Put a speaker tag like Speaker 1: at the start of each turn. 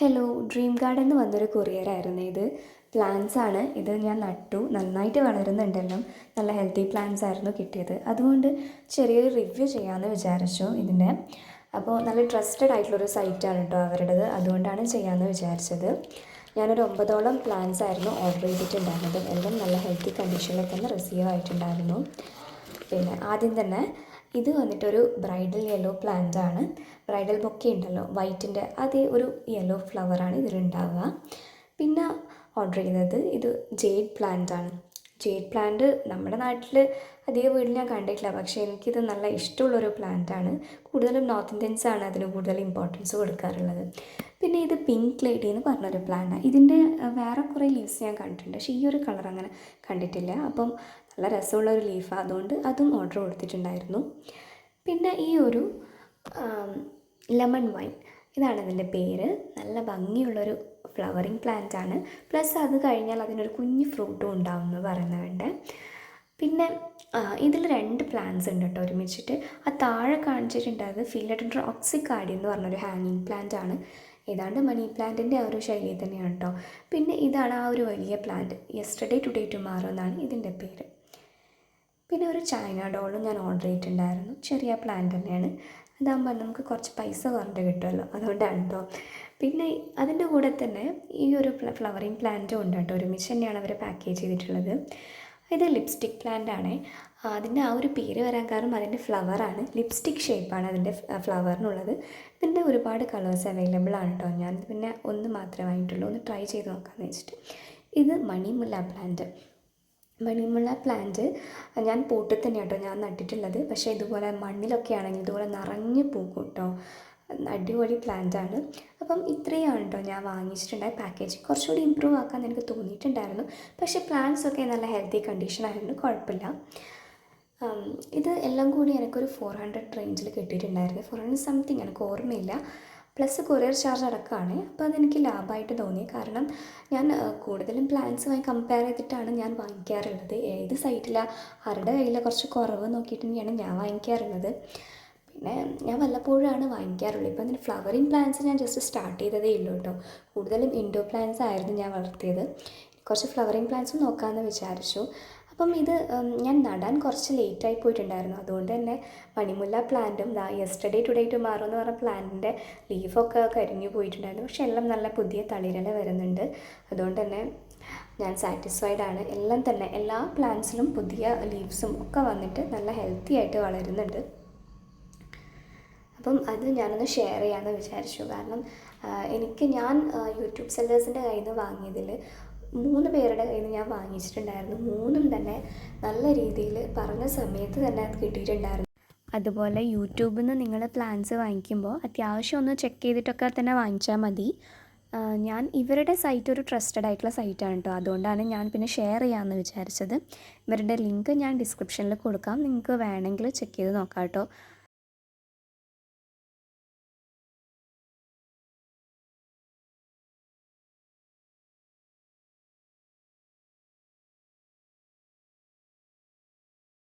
Speaker 1: Hello, dream ഗാർഡനിൽ വന്നൊരു കൊറിയറായിരുന്നു ഇത്. പ്ലാന്റ്സ് ആണ് ഇത്. ഞാൻ നട്ടു, നന്നായിട്ട് വളരുന്നുണ്ടെല്ലാം. നല്ല ഹെൽത്തി പ്ലാന്റ്സ് ആയിരുന്നു കിട്ടിയത്. അതുകൊണ്ട് ചെറിയൊരു റിവ്യൂ ചെയ്യാമെന്ന് വിചാരിച്ചു ഇതിൻ്റെ. അപ്പോൾ നല്ല ട്രസ്റ്റഡ് ആയിട്ടുള്ളൊരു സൈറ്റാണ് കേട്ടോ അവരുടേത്. അതുകൊണ്ടാണ് ചെയ്യാമെന്ന് വിചാരിച്ചത്. ഞാനൊരു 9ഓളം പ്ലാന്റ്സ് ആയിരുന്നു ഓർഡർ ചെയ്തിട്ടുണ്ടായിരുന്നത്. എല്ലാം നല്ല ഹെൽത്തി കണ്ടീഷനിൽ തന്നെ റിസീവ് ആയിട്ടുണ്ടായിരുന്നു. പിന്നെ ആദ്യം തന്നെ ഇത് വന്നിട്ടൊരു ബ്രൈഡൽ യെല്ലോ പ്ലാന്റ് ആണ്. ബ്രൈഡൽ ബൊക്കെ ഉണ്ടല്ലോ വൈറ്റിൻ്റെ, അതേ ഒരു യെല്ലോ ഫ്ലവറാണ് ഇതിലുണ്ടാവുക. പിന്നെ ഓർഡർ ചെയ്യുന്നത് ഇത് ജെയ്ഡ് പ്ലാന്റ് ആണ്. ജെയ്ഡ് പ്ലാന്റ് നമ്മുടെ നാട്ടിൽ അധികം വീട്ടിൽ ഞാൻ കണ്ടിട്ടില്ല, പക്ഷേ എനിക്കിത് നല്ല ഇഷ്ടമുള്ളൊരു പ്ലാന്റ് ആണ്. കൂടുതലും നോർത്ത് ഇന്ത്യൻസ് ആണ് അതിന് കൂടുതൽ ഇമ്പോർട്ടൻസ് കൊടുക്കാറുള്ളത്. പിന്നെ ഇത് പിങ്ക് ലേഡി എന്ന് പറഞ്ഞൊരു പ്ലാന്റാണ്. ഇതിൻ്റെ വേറെ കുറേ ലീവ്സ് ഞാൻ കണ്ടിട്ടുണ്ട്, പക്ഷേ ഈ ഒരു കളർ അങ്ങനെ കണ്ടിട്ടില്ല. അപ്പം നല്ല രസമുള്ളൊരു ലീഫാണ്, അതുകൊണ്ട് അതും ഓർഡർ കൊടുത്തിട്ടുണ്ടായിരുന്നു. പിന്നെ ഈ ഒരു ലെമൺ വൈൻ, ഇതാണ് ഇതിൻ്റെ പേര്. നല്ല ഭംഗിയുള്ളൊരു ഫ്ലവറിങ് പ്ലാന്റ് ആണ്. പ്ലസ് അത് കഴിഞ്ഞാൽ അതിനൊരു കുഞ്ഞ് ഫ്രൂട്ടും ഉണ്ടാവും എന്ന് പറയുന്നുണ്ട്. പിന്നെ ഇതിൽ 2 പ്ലാന്റ്സ് ഉണ്ട് കേട്ടോ ഒരുമിച്ചിട്ട്. ആ താഴെ കാണിച്ചിട്ടുണ്ടായത് ഫിലഡൻഡ്രോക്സിക്കാഡി എന്ന് പറഞ്ഞൊരു ഹാങ്ങിങ് പ്ലാന്റ് ആണ്. ഏതാണ്ട് മണി പ്ലാന്റിൻ്റെ ആ ഒരു ശൈലി തന്നെയാണ് കേട്ടോ. പിന്നെ ഇതാണ് ആ ഒരു വലിയ പ്ലാന്റ്, യെസ്റ്റർഡേ ടുഡേ ടുമാറോ എന്നാണ് ഇതിൻ്റെ പേര്. പിന്നെ ഒരു ചൈന ഡോളും ഞാൻ ഓർഡർ ചെയ്തിട്ടുണ്ടായിരുന്നു. ചെറിയ പ്ലാന്റ് തന്നെയാണ്. അതാകുമ്പോൾ നമുക്ക് കുറച്ച് പൈസ കുറഞ്ഞ് കിട്ടുമല്ലോ, അതുകൊണ്ടാണ് കേട്ടോ. പിന്നെ അതിൻ്റെ കൂടെ തന്നെ ഈ ഒരു ഫ്ലവറിങ് പ്ലാന്റും ഉണ്ട് കേട്ടോ. ഒരുമിച്ച് തന്നെയാണ് അവർ പാക്കേജ് ചെയ്തിട്ടുള്ളത്. ഇത് ലിപ്സ്റ്റിക് പ്ലാന്റ് ആണ്. അതിൻ്റെ ആ ഒരു പേര് വരാൻ കാരണം അതിൻ്റെ ഫ്ലവറാണ്, ലിപ്സ്റ്റിക് ഷേപ്പാണ് അതിൻ്റെ ഫ്ലവറിനുള്ളത്. ഇതിൻ്റെ ഒരുപാട് കളേഴ്സ് അവൈലബിൾ ആണ് കേട്ടോ. ഞാൻ പിന്നെ ഒന്ന് മാത്രമേ വാങ്ങിയിട്ടുള്ളൂ, ഒന്ന് ട്രൈ ചെയ്ത് നോക്കാമെന്ന് വെച്ചിട്ട്. ഇത് മണിമുല്ല പ്ലാന്റ്. മണിമുല്ല പ്ലാന്റ് ഞാൻ പോട്ടിൽ തന്നെയാണ് കേട്ടോ ഞാൻ നട്ടിട്ടുള്ളത്. പക്ഷേ ഇതുപോലെ മണ്ണിലൊക്കെ ആണെങ്കിൽ ഇതുപോലെ നിറഞ്ഞ് പൂക്കും കേട്ടോ. അടിപൊളി പ്ലാന്റ് ആണ്. അപ്പം ഇത്രയാണ് കേട്ടോ ഞാൻ വാങ്ങിച്ചിട്ടുണ്ടായ പാക്കേജ്. കുറച്ചുകൂടി ഇമ്പ്രൂവ് ആക്കാൻ എനിക്ക് തോന്നിയിട്ടുണ്ടായിരുന്നു, പക്ഷേ പ്ലാന്റ്സ് ഒക്കെ നല്ല ഹെൽത്തി കണ്ടീഷൻ ആയതുകൊണ്ട് കുഴപ്പമില്ല. ഇത് എല്ലാം കൂടി എനിക്കൊരു 400 റേഞ്ചിൽ കിട്ടിയിട്ടുണ്ടായിരുന്നു. 400 സംതിങ്, എനിക്ക് ഓർമ്മയില്ല. പ്ലസ് കൊറിയർ ചാർജ് അടക്കമാണ്. അപ്പോൾ അതെനിക്ക് ലാഭമായിട്ട് തോന്നി. കാരണം ഞാൻ കൂടുതലും പ്ലാന്റ്സുമായി കമ്പയർ ചെയ്തിട്ടാണ് ഞാൻ വാങ്ങിക്കാറുള്ളത്. ഏത് സൈറ്റിലാണ് ആരുടെ കയ്യിൽ കുറച്ച് കുറവ് നോക്കിയിട്ട് തന്നെയാണ് ഞാൻ വാങ്ങിക്കാറുള്ളത്. പിന്നെ ഞാൻ വല്ലപ്പോഴാണ് വാങ്ങിക്കാറുള്ളത്. ഇപ്പോൾ അതിന് ഫ്ലവറിങ് പ്ലാന്റ്സ് ഞാൻ ജസ്റ്റ് സ്റ്റാർട്ട് ചെയ്തതേ ഉള്ളൂ കേട്ടോ. കൂടുതലും ഇൻഡോർ പ്ലാന്റ്സ് ആയിരുന്നു ഞാൻ വളർത്തിയത്. കുറച്ച് ഫ്ലവറിങ് പ്ലാന്റ്സും നോക്കാമെന്ന് വിചാരിച്ചു. അപ്പം ഇത് ഞാൻ നടാൻ കുറച്ച് ലേറ്റായി പോയിട്ടുണ്ടായിരുന്നു. അതുകൊണ്ട് തന്നെ മണിമുല്ല പ്ലാന്റും യെസ്റ്റർഡേ ടുഡേ ടുമാറോ എന്ന് പറഞ്ഞ പ്ലാന്റിൻ്റെ ലീഫൊക്കെ കരിഞ്ഞു പോയിട്ടുണ്ടായിരുന്നു. പക്ഷേ എല്ലാം നല്ല പുതിയ തളിരില വരുന്നുണ്ട്. അതുകൊണ്ട് തന്നെ ഞാൻ സാറ്റിസ്ഫൈഡ് ആണ്. എല്ലാം തന്നെ എല്ലാ പ്ലാന്റ്സിലും പുതിയ ലീവ്സും ഒക്കെ വന്നിട്ട് നല്ല ഹെൽത്തി ആയിട്ട് വളരുന്നുണ്ട്. അപ്പം അത് ഞാനൊന്ന് ഷെയർ ചെയ്യാമെന്ന് വിചാരിച്ചു. കാരണം ഞാൻ യൂട്യൂബ് സെല്ലേഴ്സിൻ്റെ കയ്യിൽ നിന്ന് വാങ്ങിയതിൽ 3 പേരുടെ കയ്യിൽ നിന്ന് ഞാൻ വാങ്ങിച്ചിട്ടുണ്ടായിരുന്നു. 3ഉം തന്നെ നല്ല രീതിയിൽ പറഞ്ഞ സമയത്ത് തന്നെ അത് കിട്ടിയിട്ടുണ്ടായിരുന്നു. അതുപോലെ യൂട്യൂബിൽ നിന്ന് നിങ്ങൾ പ്ലാന്റ്സ് വാങ്ങിക്കുമ്പോൾ അത്യാവശ്യം ഒന്ന് ചെക്ക് ചെയ്തിട്ടൊക്കെ തന്നെ വാങ്ങിച്ചാൽ മതി. ഞാൻ ഇവരുടെ സൈറ്റ് ഒരു ട്രസ്റ്റഡ് ആയിട്ടുള്ള സൈറ്റാണ് കേട്ടോ. അതുകൊണ്ടാണ് ഞാൻ പിന്നെ ഷെയർ ചെയ്യാമെന്ന് വിചാരിച്ചത്. ഇവരുടെ ലിങ്ക് ഞാൻ ഡിസ്ക്രിപ്ഷനിൽ കൊടുക്കാം, നിങ്ങൾക്ക് വേണമെങ്കിൽ ചെക്ക് ചെയ്ത് നോക്കാം കേട്ടോ.